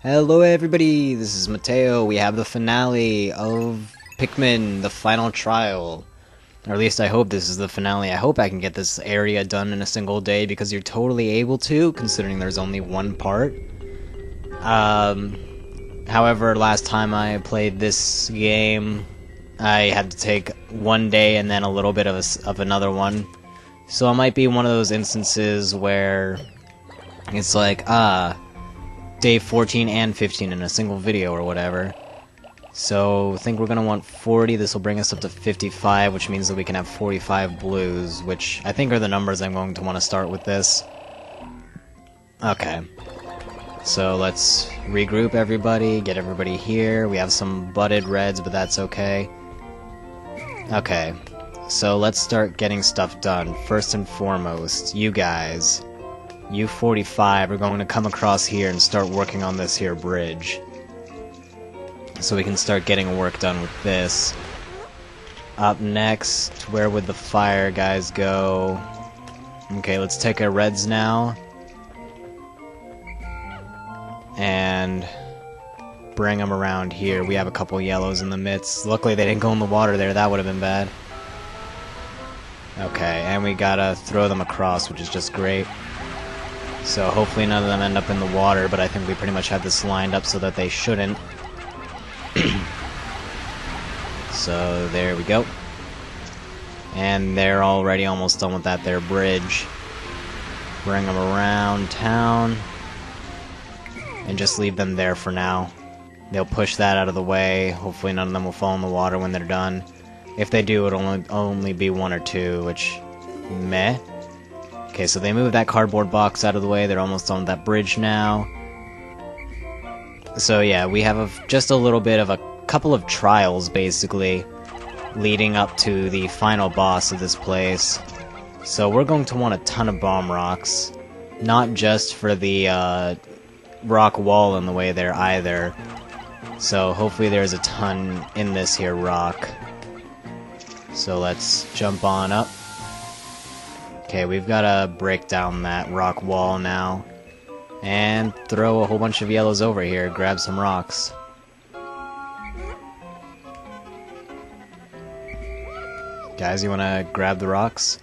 Hello everybody, this is Mateo. We have the finale of Pikmin, the final trial. Or at least I hope this is the finale. I hope I can get this area done in a single day because you're totally able to, considering there's only one part. However, last time I played this game, I had to take one day and then a little bit of another one. So it might be one of those instances where it's like, day 14 and 15 in a single video or whatever. So I think we're gonna want 40. This will bring us up to 55, which means that we can have 45 blues, which I think are the numbers I'm going to want to start with this. Okay. So let's regroup everybody, get everybody here. We have some butted reds, but that's okay. Okay. So let's start getting stuff done. First and foremost, you guys. You 45 are going to come across here and start working on this here bridge. So we can start getting work done with this. Up next, where would the fire guys go? Okay, let's take our reds now. And bring them around here. We have a couple yellows in the midst. Luckily they didn't go in the water there, that would have been bad. Okay, and we gotta throw them across, which is just great. So hopefully none of them end up in the water, but I think we pretty much have this lined up so that they shouldn't. So there we go. And they're already almost done with that there bridge. Bring them around town. And just leave them there for now. They'll push that out of the way. Hopefully none of them will fall in the water when they're done. If they do, it'll only be one or two, which... meh. Okay, so they moved that cardboard box out of the way. They're almost on that bridge now. So yeah, we have just a little bit of a couple of trials, basically, leading up to the final boss of this place. So we're going to want a ton of bomb rocks. Not just for the rock wall in the way there either. So hopefully there's a ton in this here rock. So let's jump on up. Okay, we've got to break down that rock wall now. And throw a whole bunch of yellows over here, grab some rocks. Guys, you wanna grab the rocks?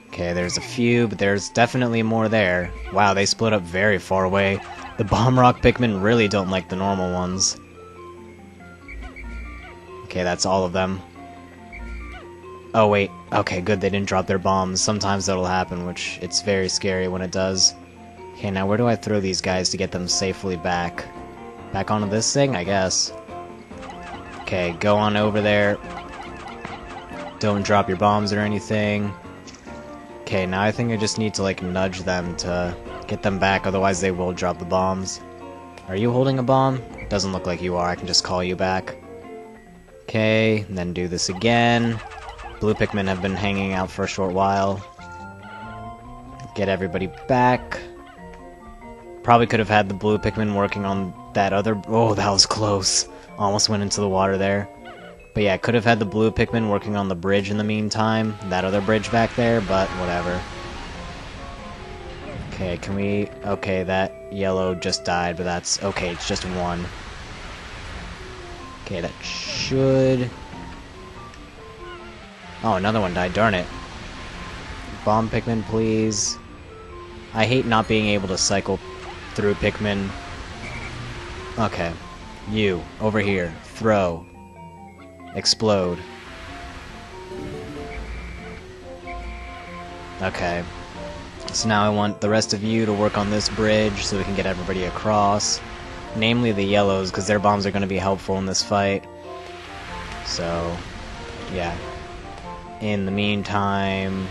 Okay, there's a few, but there's definitely more there. Wow, they split up very far away. The bomb rock Pikmin really don't like the normal ones. Okay, that's all of them. Oh wait, okay, good, they didn't drop their bombs. Sometimes that'll happen, which it's very scary when it does. Okay, now where do I throw these guys to get them safely back? Back onto this thing, I guess. Okay, go on over there. Don't drop your bombs or anything. Okay, now I think I just need to, like, nudge them to get them back, otherwise they will drop the bombs. Are you holding a bomb? Doesn't look like you are, I can just call you back. Okay, and then do this again. Blue Pikmin have been hanging out for a short while. Get everybody back. Probably could have had the blue Pikmin working on that other... oh, that was close. Almost went into the water there. But yeah, could have had the blue Pikmin working on the bridge in the meantime. That other bridge back there, but whatever. Okay, can we... okay, that yellow just died, but that's... okay, it's just one. Okay, that should... oh, another one died, darn it. Bomb Pikmin, please. I hate not being able to cycle through Pikmin. Okay. You, over here. Throw. Explode. Okay. So now I want the rest of you to work on this bridge so we can get everybody across. Namely the yellows, because their bombs are going to be helpful in this fight. So, yeah. In the meantime...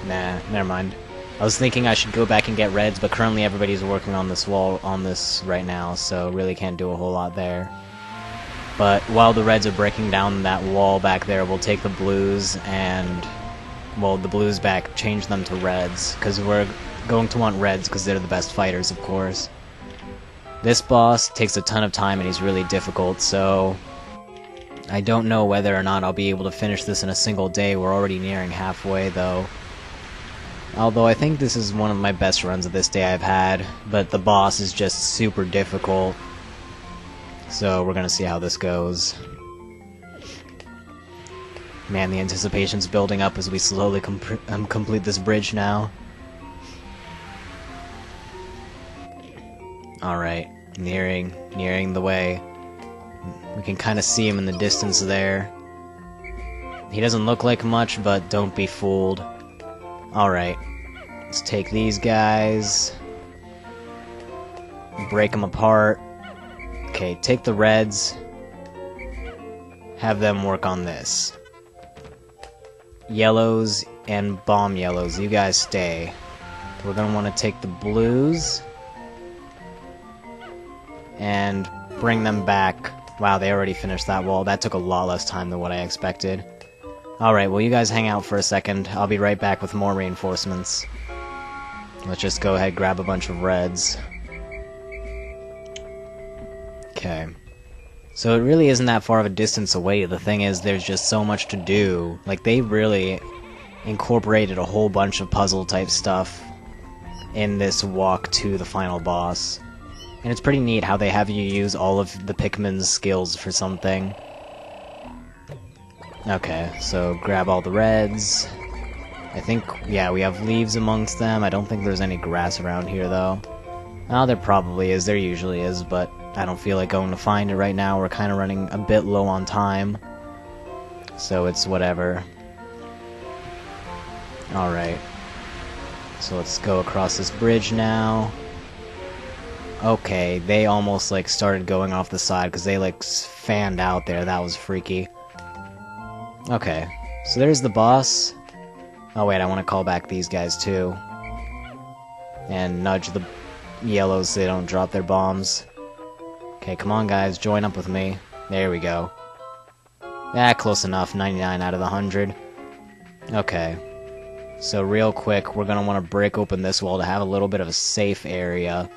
nah, never mind. I was thinking I should go back and get reds, but currently everybody's working on this wall, on this right now, so really can't do a whole lot there. But while the reds are breaking down that wall back there, we'll take the blues and... well, the blues back, change them to reds, because we're going to want reds because they're the best fighters, of course. This boss takes a ton of time and he's really difficult, so... I don't know whether or not I'll be able to finish this in a single day. We're already nearing halfway, though. Although I think this is one of my best runs of this day I've had, but the boss is just super difficult. So we're gonna see how this goes. Man, the anticipation's building up as we slowly complete this bridge now. Alright, nearing the way. We can kind of see him in the distance there. He doesn't look like much, but don't be fooled. Alright, let's take these guys. Break them apart. Okay, take the reds. Have them work on this. Yellows and bomb yellows, you guys stay. We're gonna want to take the blues and bring them back. Wow, they already finished that wall. That took a lot less time than what I expected. Alright, well you guys hang out for a second. I'll be right back with more reinforcements. Let's just go ahead and grab a bunch of reds. Okay. So it really isn't that far of a distance away. The thing is, there's just so much to do. Like, they really incorporated a whole bunch of puzzle-type stuff in this walk to the final boss. And it's pretty neat how they have you use all of the Pikmin's skills for something. Okay, so grab all the reds. I think, yeah, we have leaves amongst them. I don't think there's any grass around here, though. Oh, there probably is. There usually is, but I don't feel like going to find it right now. We're kind of running a bit low on time. So it's whatever. Alright. So let's go across this bridge now. Okay, they almost, like, started going off the side because they, like, fanned out there. That was freaky. Okay, so there's the boss. Oh wait, I want to call back these guys too. And nudge the yellows so they don't drop their bombs. Okay, come on guys, join up with me. There we go. Yeah, close enough, 99 out of the 100. Okay. So real quick, we're gonna want to break open this wall to have a little bit of a safe area.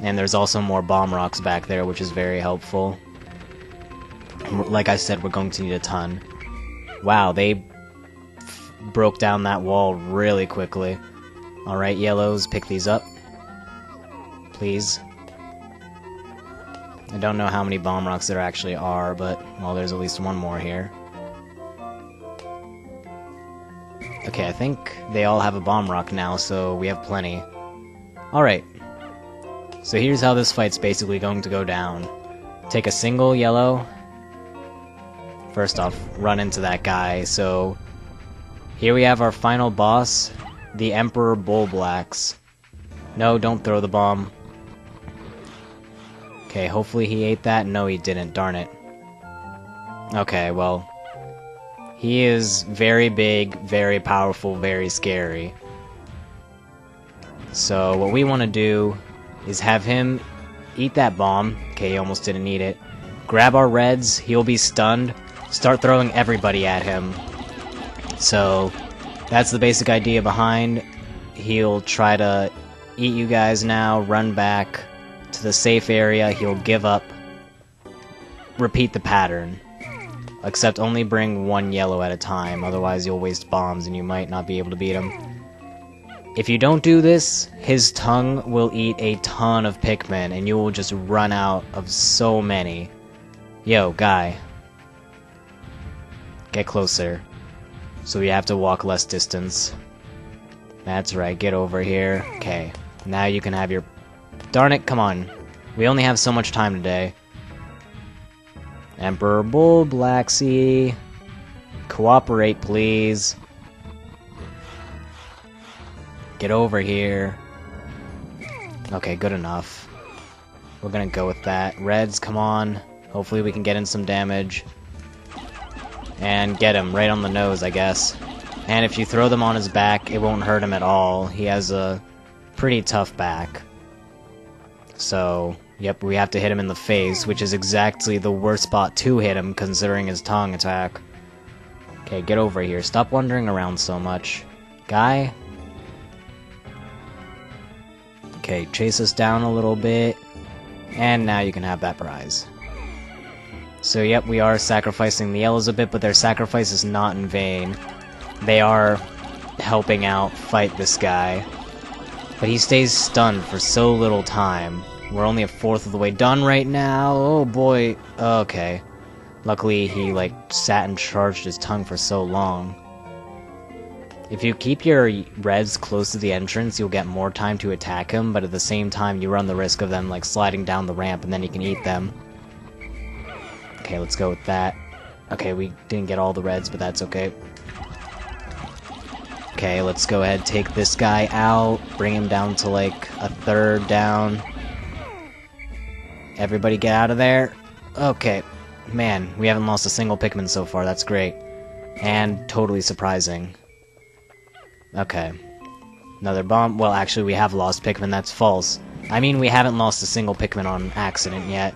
And there's also more bomb rocks back there, which is very helpful. Like I said, we're going to need a ton. Wow, they broke down that wall really quickly. Alright, yellows, pick these up. Please. I don't know how many bomb rocks there actually are, but, well, there's at least one more here. Okay, I think they all have a bomb rock now, so we have plenty. Alright. So here's how this fight's basically going to go down. Take a single yellow. First off, run into that guy. So here we have our final boss, the Emperor Bulborb. No, don't throw the bomb. Okay, hopefully he ate that. No, he didn't. Darn it. Okay, well, he is very big, very powerful, very scary. So what we want to do is have him eat that bomb. Okay, he almost didn't eat it. Grab our reds. He'll be stunned. Start throwing everybody at him. So that's the basic idea behind. He'll try to eat you guys now, run back to the safe area, he'll give up. Repeat the pattern. Except only bring one yellow at a time, otherwise you'll waste bombs and you might not be able to beat him. If you don't do this, his tongue will eat a ton of Pikmin and you will just run out of so many. Yo, guy. Get closer. So we have to walk less distance. That's right, get over here. Okay, now you can have your... Darn it, come on. We only have so much time today. Emperor Bulborb, cooperate, please. Get over here. Okay, good enough. We're gonna go with that. Reds, come on. Hopefully we can get in some damage. And get him right on the nose, I guess. And if you throw them on his back, it won't hurt him at all. He has a pretty tough back. So, yep, we have to hit him in the face, which is exactly the worst spot to hit him, considering his tongue attack. Okay, get over here. Stop wandering around so much. Guy? Okay, chase us down a little bit. And now you can have that prize. So, yep, we are sacrificing the yellows a bit, but their sacrifice is not in vain. They are helping out fight this guy. But he stays stunned for so little time. We're only a fourth of the way done right now. Oh boy. Okay. Luckily, he, like, sat and charged his tongue for so long. If you keep your reds close to the entrance, you'll get more time to attack him, but at the same time, you run the risk of them, like, sliding down the ramp, and then you can eat them. Okay, let's go with that. Okay, we didn't get all the reds, but that's okay. Okay, let's go ahead, take this guy out, bring him down to, like, a third down. Everybody get out of there. Okay. Man, we haven't lost a single Pikmin so far, that's great. And totally surprising. Okay. Another bomb. Well, actually, we have lost Pikmin, that's false. I mean, we haven't lost a single Pikmin on accident yet.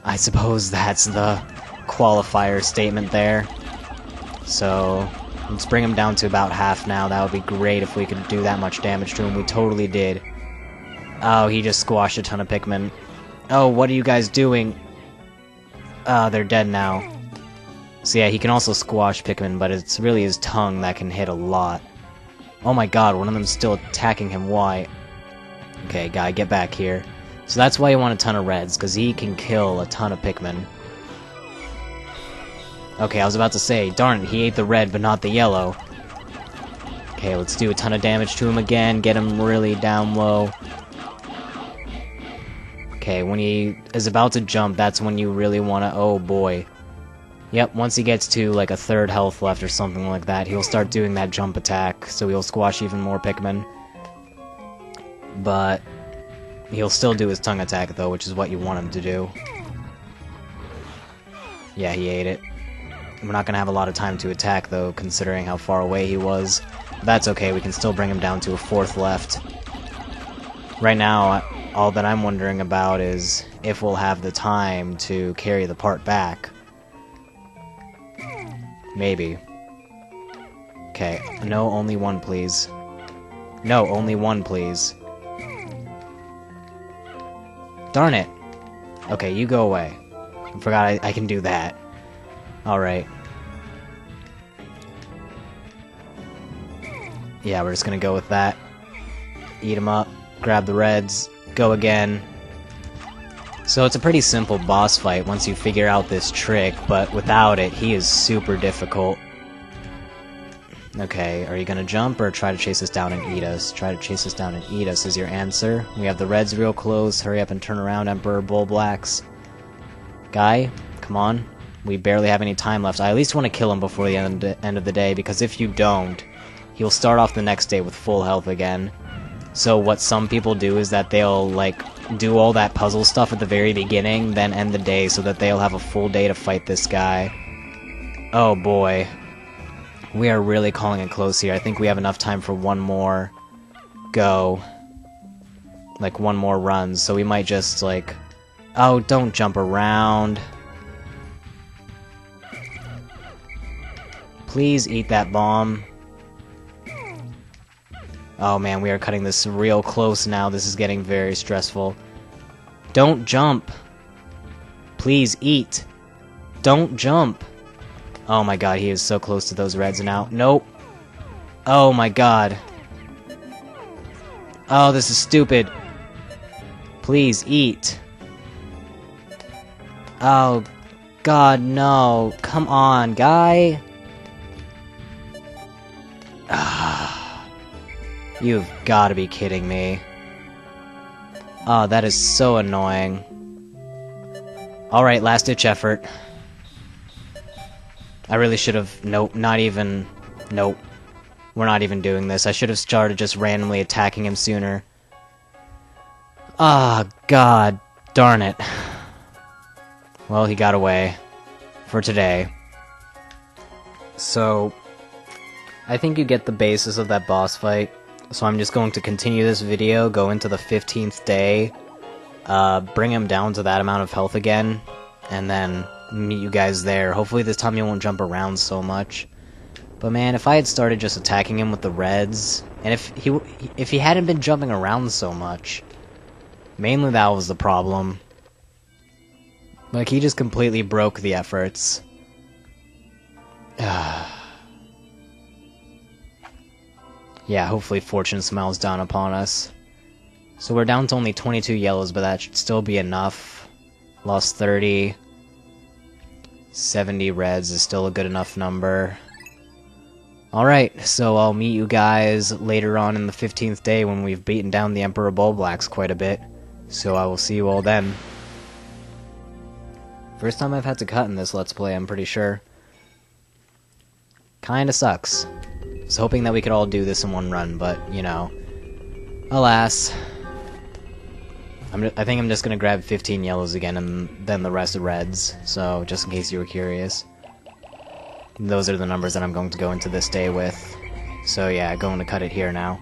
I suppose that's the qualifier statement there. So, let's bring him down to about half now. That would be great if we could do that much damage to him. We totally did. Oh, he just squashed a ton of Pikmin. Oh, what are you guys doing? They're dead now. So yeah, he can also squash Pikmin, but it's really his tongue that can hit a lot. Oh my god, one of them's still attacking him, why? Okay, guy, get back here. So that's why you want a ton of reds, because he can kill a ton of Pikmin. Okay, I was about to say, darn it, he ate the red, but not the yellow. Okay, let's do a ton of damage to him again, get him really down low. Okay, when he is about to jump, that's when you really want to... Oh, boy. Yep, once he gets to, like, a third health left or something like that, he'll start doing that jump attack, so he'll squash even more Pikmin. But he'll still do his tongue attack, though, which is what you want him to do. Yeah, he ate it. We're not going to have a lot of time to attack, though, considering how far away he was. But that's okay, we can still bring him down to a fourth left. Right now, all that I'm wondering about is if we'll have the time to carry the part back. Maybe. Okay, no, only one, please. No, only one, please. Darn it! Okay, you go away. I forgot I can do that. Alright. Yeah, we're just gonna go with that. Eat him up, grab the reds, go again. So it's a pretty simple boss fight once you figure out this trick, but without it, he is super difficult. Okay, are you gonna jump or try to chase us down and eat us? Try to chase us down and eat us is your answer. We have the reds real close. Hurry up and turn around, Emperor Bulblacks. Guy, come on. We barely have any time left. I at least want to kill him before the end of the day, because if you don't, he'll start off the next day with full health again. So what some people do is that they'll, like, do all that puzzle stuff at the very beginning, then end the day so that they'll have a full day to fight this guy. Oh boy. We are really calling it close here. I think we have enough time for one more go. Like, one more run, so we might just, like... Oh, don't jump around. Please eat that bomb. Oh man, we are cutting this real close now. This is getting very stressful. Don't jump. Please eat. Don't jump. Oh my god, he is so close to those reds now. Nope. Oh my god. Oh, this is stupid. Please eat. Oh god, no. Come on, guy. You've got to be kidding me. Oh, that is so annoying. Alright, last-ditch effort. I really should have... Nope, not even... Nope. We're not even doing this. I should have started just randomly attacking him sooner. Ah, god darn it. Well, he got away. For today. So... I think you get the basis of that boss fight. So I'm just going to continue this video, go into the 15th day, bring him down to that amount of health again, and then meet you guys there. Hopefully this time he won't jump around so much. But man, if I had started just attacking him with the reds, and if he hadn't been jumping around so much, mainly that was the problem. Like, he just completely broke the efforts. Yeah, hopefully fortune smiles down upon us. So we're down to only 22 yellows, but that should still be enough. Lost 30. 70 reds is still a good enough number. Alright, so I'll meet you guys later on in the 15th day when we've beaten down the Emperor Bulblax quite a bit. So I will see you all then. First time I've had to cut in this Let's Play, I'm pretty sure. Kinda sucks. I was hoping that we could all do this in one run, but, you know. Alas. I think I'm just gonna grab 15 yellows again and then the rest of reds, so just in case you were curious. Those are the numbers that I'm going to go into this day with. So yeah, going to cut it here now.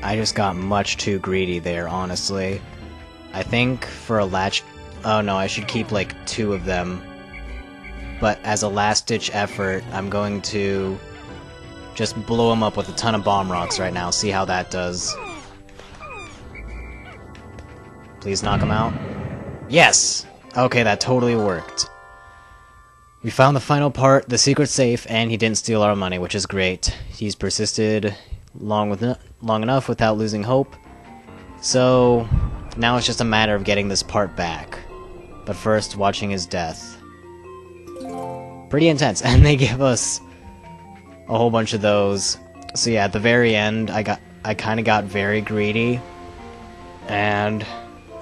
I just got much too greedy there, honestly. I think for a latch... Oh no, I should keep like 2 of them. But as a last-ditch effort, I'm going to just blow them up with a ton of bomb rocks right now, see how that does. Please knock him out. Yes! Okay, that totally worked. We found the final part, the secret safe, and he didn't steal our money, which is great. He's persisted long enough without losing hope. So now it's just a matter of getting this part back. But first, watching his death. Pretty intense, and they give us a whole bunch of those. So yeah, at the very end, I kind of got very greedy, and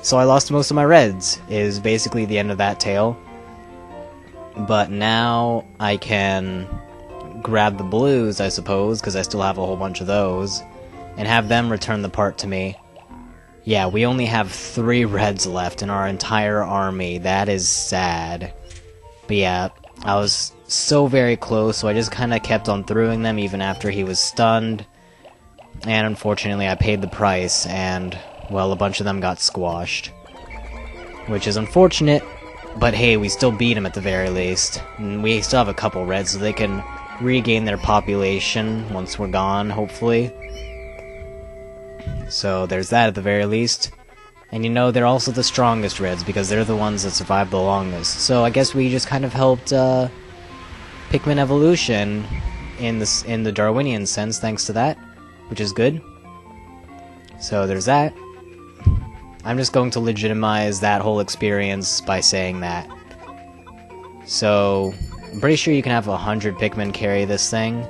so I lost most of my reds, is basically the end of that tale. But now I can grab the blues, I suppose, because I still have a whole bunch of those, and have them return the part to me. Yeah, we only have 3 reds left in our entire army. That is sad. But yeah, I was so very close, so I just kind of kept on throwing them even after he was stunned. And unfortunately, I paid the price, and, well, a bunch of them got squashed. Which is unfortunate, but hey, we still beat him at the very least. And we still have a couple reds, so they can regain their population once we're gone, hopefully. So there's that at the very least. And you know, they're also the strongest reds, because they're the ones that survive the longest. So I guess we just kind of helped Pikmin evolution in the Darwinian sense, thanks to that, which is good. So there's that. I'm just going to legitimize that whole experience by saying that. So I'm pretty sure you can have 100 Pikmin carry this thing.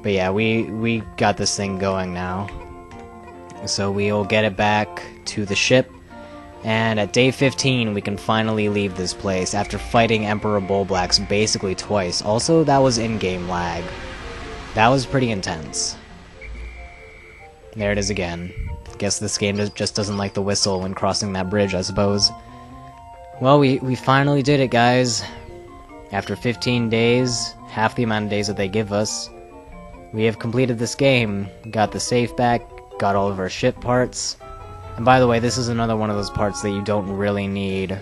But yeah, we got this thing going now. So we'll get it back to the ship, and at day 15 we can finally leave this place after fighting Emperor Bulblax basically twice. Also, that was in-game lag. That was pretty intense. There it is again. Guess this game just doesn't like the whistle when crossing that bridge, I suppose. Well, we finally did it, guys. After 15 days, half the amount of days that they give us, we have completed this game. Got the safe back, got all of our ship parts. And by the way, this is another one of those parts that you don't really need.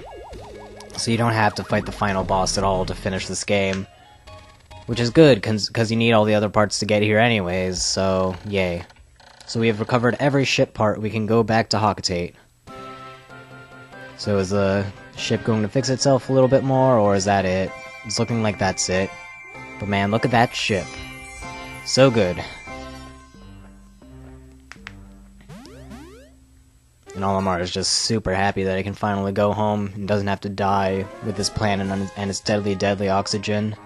So you don't have to fight the final boss at all to finish this game. Which is good, because you need all the other parts to get here anyways, so yay. So we have recovered every ship part, we can go back to Hockatate. So is the ship going to fix itself a little bit more, or is that it? It's looking like that's it. But man, look at that ship. So good. And Olimar is just super happy that he can finally go home and doesn't have to die with this planet and its deadly, deadly oxygen.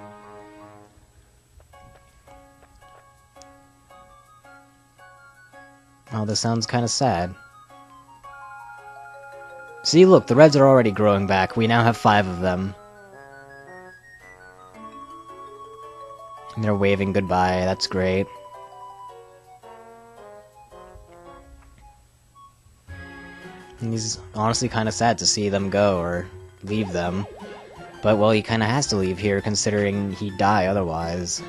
Oh, this sounds kind of sad. See, look, the reds are already growing back. We now have 5 of them. And they're waving goodbye. That's great. And he's honestly kind of sad to see them go, or leave them. But, well, he kind of has to leave here, considering he'd die otherwise.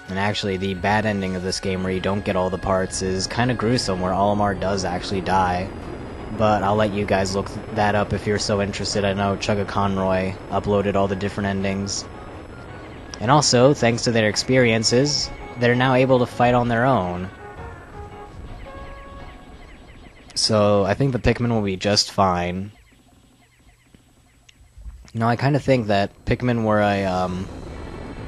And And actually, the bad ending of this game where you don't get all the parts is kind of gruesome, where Olimar does actually die. But I'll let you guys look that up if you're so interested. I know Chugga Conroy uploaded all the different endings. And also, thanks to their experiences, they're now able to fight on their own. So, I think the Pikmin will be just fine. You know, I kind of think that Pikmin were a,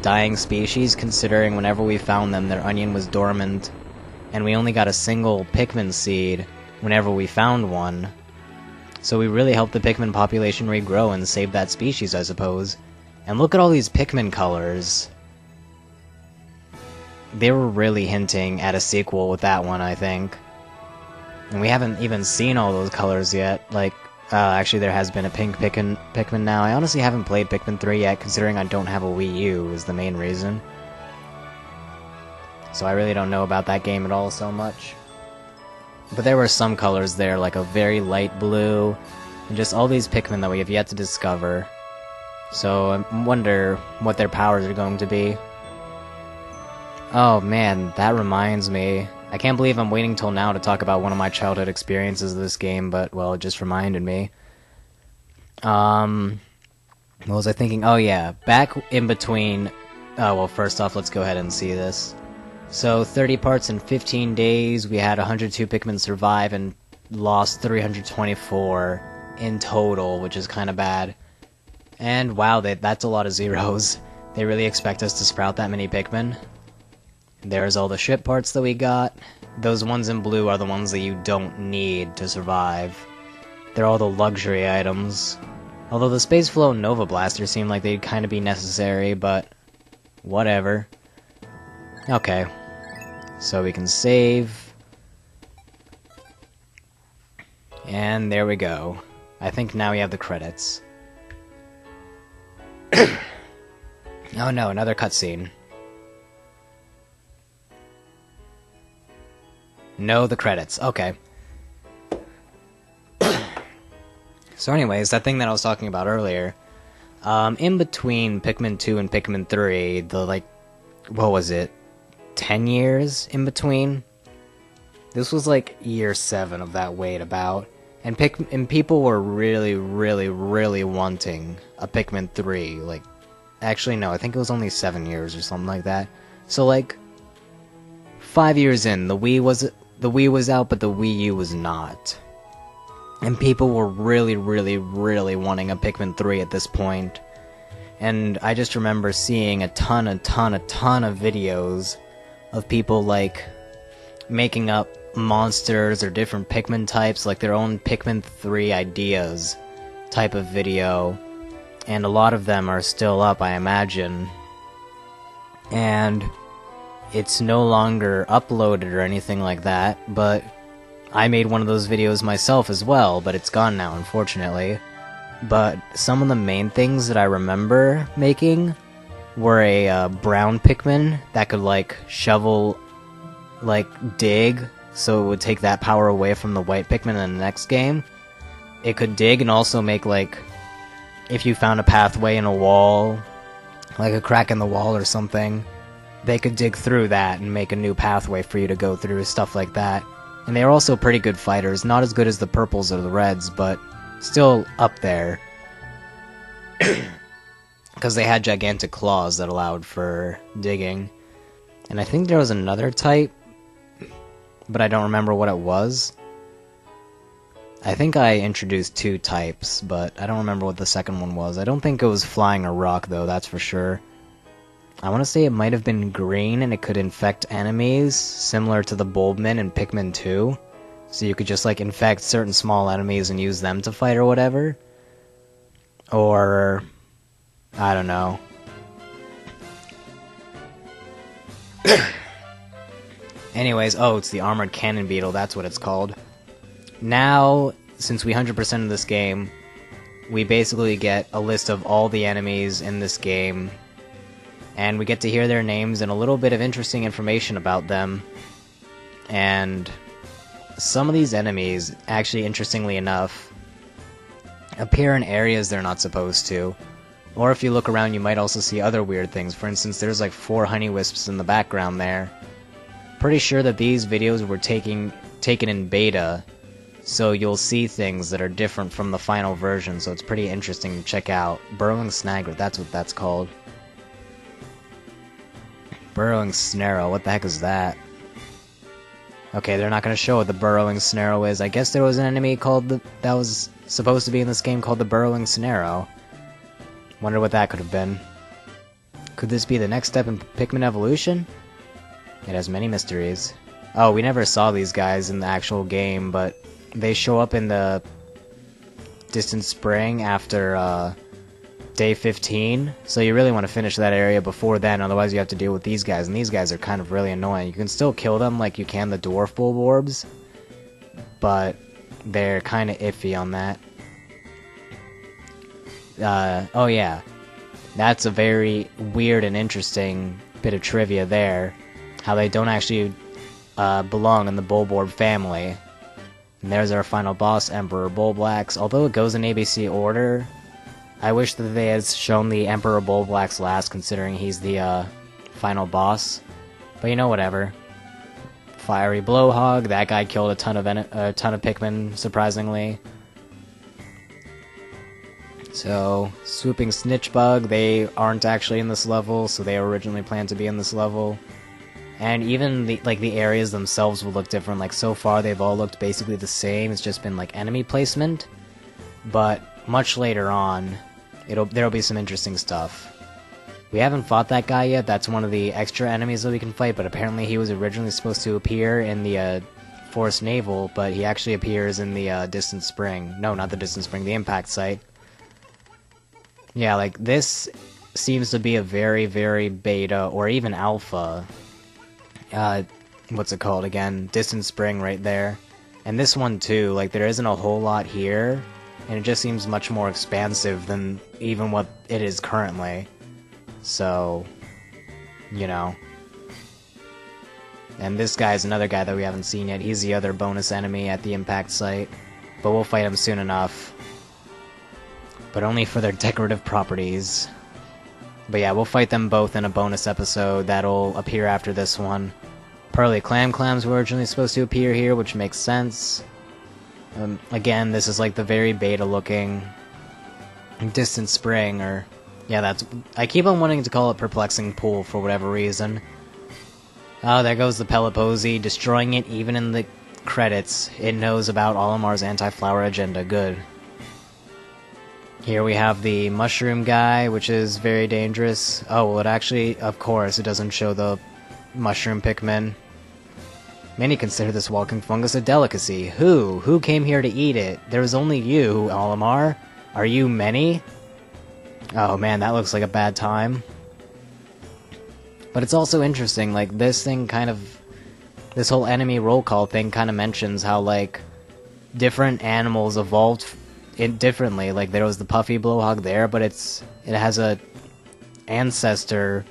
dying species, considering whenever we found them, their onion was dormant, and we only got a single Pikmin seed whenever we found one. So we really helped the Pikmin population regrow and save that species, I suppose. And look at all these Pikmin colors. They were really hinting at a sequel with that one, I think. And we haven't even seen all those colors yet. Like, actually there has been a pink Pikmin now. I honestly haven't played Pikmin 3 yet, considering I don't have a Wii U is the main reason. So I really don't know about that game at all so much. But there were some colors there, like a very light blue, and just all these Pikmin that we have yet to discover. So I wonder what their powers are going to be. Oh man, that reminds me. I can't believe I'm waiting till now to talk about one of my childhood experiences of this game, but, well, it just reminded me. What was I thinking? Oh yeah, back in between... Oh, well, first off, let's go ahead and see this. So, 30 parts in 15 days, we had 102 Pikmin survive and lost 324 in total, which is kind of bad. And wow, that's a lot of zeros. They really expect us to sprout that many Pikmin. There's all the ship parts that we got. Those ones in blue are the ones that you don't need to survive. They're all the luxury items. Although the Space Flow and Nova Blaster seem like they'd kind of be necessary, but whatever. Okay. So we can save. And there we go. I think now we have the credits. Oh no, another cutscene. No, the credits. Okay. So anyways, that thing that I was talking about earlier, in between Pikmin 2 and Pikmin 3, the, like, what was it, 10 years in between? This was, like, year 7 of that wait about, and people were really, really, really wanting a Pikmin 3, like, actually, no, I think it was only 7 years or something like that. So, like, 5 years in, the Wii was out, but the Wii U was not. And people were really, really, really wanting a Pikmin 3 at this point. And I just remember seeing a ton of videos of people, like, making up monsters or different Pikmin types, like their own Pikmin 3 ideas type of video. And a lot of them are still up, I imagine. And it's no longer uploaded or anything like that, but I made one of those videos myself as well, but it's gone now, unfortunately. But some of the main things that I remember making were a brown Pikmin that could, like, shovel, like, dig, so it would take that power away from the white Pikmin in the next game. It could dig and also make, like, if you found a pathway in a wall, like a crack in the wall or something, they could dig through that and make a new pathway for you to go through, stuff like that. And they are also pretty good fighters, not as good as the purples or the reds, but still up there. Because they had gigantic claws that allowed for digging. And I think there was another type, but I don't remember what it was. I think I introduced 2 types, but I don't remember what the second one was. I don't think it was flying or rock, though, that's for sure. I want to say it might have been green, and it could infect enemies, similar to the Bulbmin in Pikmin 2. So you could just, like, infect certain small enemies and use them to fight or whatever. Or... I don't know. Anyways, oh, it's the Armored Cannon Beetle, that's what it's called. Now, since we 100% this game, we basically get a list of all the enemies in this game, and we get to hear their names and a little bit of interesting information about them. And some of these enemies, actually interestingly enough, appear in areas they're not supposed to. Or if you look around, you might also see other weird things. For instance, there's like 4 honey wisps in the background there. Pretty sure that these videos were taken in beta, so you'll see things that are different from the final version, so it's pretty interesting to check out. Burrowing Snagger, that's what that's called. Burrowing Snarrow, what the heck is that? Okay, they're not going to show what the Burrowing Snarrow is. I guess there was an enemy that was supposed to be in this game called the Burrowing Snarrow. Wonder what that could have been. Could this be the next step in Pikmin evolution? It has many mysteries. Oh, we never saw these guys in the actual game, but they show up in the Distant Spring after day 15, so you really want to finish that area before then, otherwise you have to deal with these guys, and these guys are kind of really annoying. You can still kill them like you can the Dwarf Bulborbs, but they're kind of iffy on that. Oh yeah, that's a very weird and interesting bit of trivia there, how they don't actually belong in the Bulborb family. And there's our final boss, Emperor Bulblax. Although it goes in ABC order, I wish that they had shown the Emperor Bulblax last, considering he's the final boss. But you know, whatever. Fiery Blowhog, that guy killed a ton of Pikmin, surprisingly. So, Swooping Snitchbug, they aren't actually in this level, so they originally planned to be in this level. And even the areas themselves will look different. Like, so far they've all looked basically the same. It's just been like enemy placement. But much later on, there'll be some interesting stuff. We haven't fought that guy yet. That's one of the extra enemies that we can fight, but apparently he was originally supposed to appear in the Forest Navel, but he actually appears in the Distant Spring. No, not the Distant Spring, the Impact Site. Yeah, like, this seems to be a very, very beta, or even alpha, what's it called again? Distant Spring right there. And this one too, like, there isn't a whole lot here, and it just seems much more expansive than even what it is currently. So, you know. And this guy's another guy that we haven't seen yet. He's the other bonus enemy at the Impact Site, but we'll fight him soon enough. But only for their decorative properties. But yeah, we'll fight them both in a bonus episode that'll appear after this one. Pearly Clams were originally supposed to appear here, which makes sense. Again, this is like the very beta looking Distant Spring, or... yeah, I keep on wanting to call it Perplexing Pool for whatever reason. Oh, there goes the Pelipose, destroying it even in the credits. It knows about Olimar's anti-flower agenda, good. Here we have the Mushroom guy, which is very dangerous. Oh, well, it actually, of course, it doesn't show the Mushroom Pikmin. Many consider this walking fungus a delicacy. Who? Who came here to eat it? There was only you, Olimar. Are you many? Oh man, that looks like a bad time. But it's also interesting, like, this whole enemy roll call thing kind of mentions how, like, different animals evolved differently. Like, there was the Puffy Blowhog there, but it has a ancestor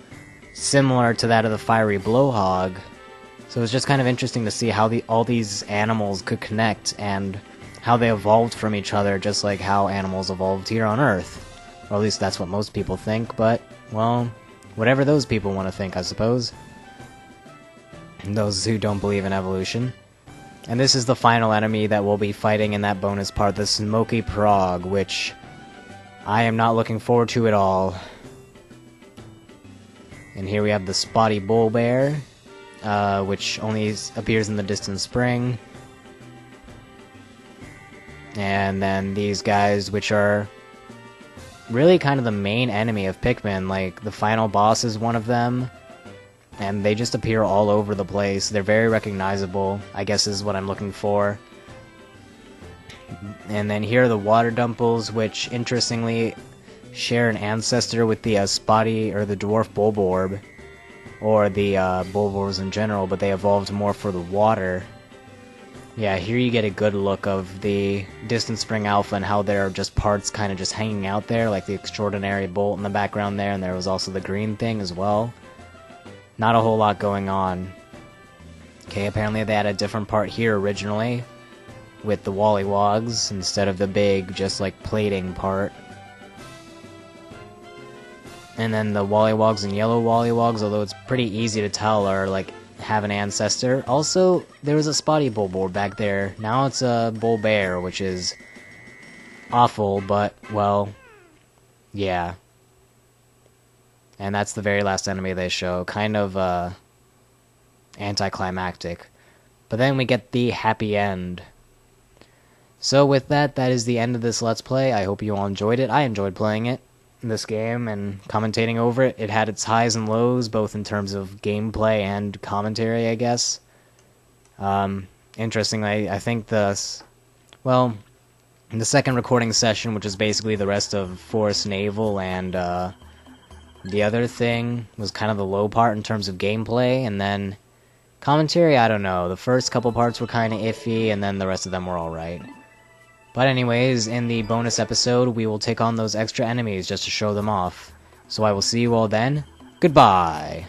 similar to that of the Fiery Blowhog. So it's just kind of interesting to see how all these animals could connect and how they evolved from each other, just like how animals evolved here on Earth. Or at least that's what most people think, but, well, whatever those people want to think, I suppose. Those who don't believe in evolution. And this is the final enemy that we'll be fighting in that bonus part, the Smoky Prog, which I am not looking forward to at all. And here we have the Spotty Bullbear, which only appears in the Distant Spring. And then these guys, which are really kind of the main enemy of Pikmin. Like, the final boss is one of them, and they just appear all over the place. They're very recognizable, I guess is what I'm looking for. And then here are the Water Dumples, which interestingly share an ancestor with the Spotty, or the Dwarf Bulborb, or the Bulborbs in general, but they evolved more for the water. Yeah, here you get a good look of the Distant Spring Alpha and how there are just parts kind of just hanging out there, like the Extraordinary Bolt in the background there, and there was also the green thing as well. Not a whole lot going on. Okay, apparently they had a different part here originally, with the Wollywogs, instead of the big, just like, plating part. And then the Wollywogs and yellow Wollywogs, although it's pretty easy to tell, are like have an ancestor. Also, there was a spotty Bulborb back there. Now it's a Bulbear, which is awful, but, well, yeah. And that's the very last enemy they show. Kind of, anticlimactic. But then we get the happy end. So with that, that is the end of this Let's Play. I hope you all enjoyed it. I enjoyed playing it, this game, and commentating over it. It had its highs and lows, both in terms of gameplay and commentary, I guess. Interestingly, I think well, in the second recording session, which is basically the rest of Forest Naval and, the other thing, was kind of the low part in terms of gameplay, and then commentary, I don't know. The first couple parts were kind of iffy, and then the rest of them were alright. But anyways, in the bonus episode, we will take on those extra enemies just to show them off. So I will see you all then. Goodbye!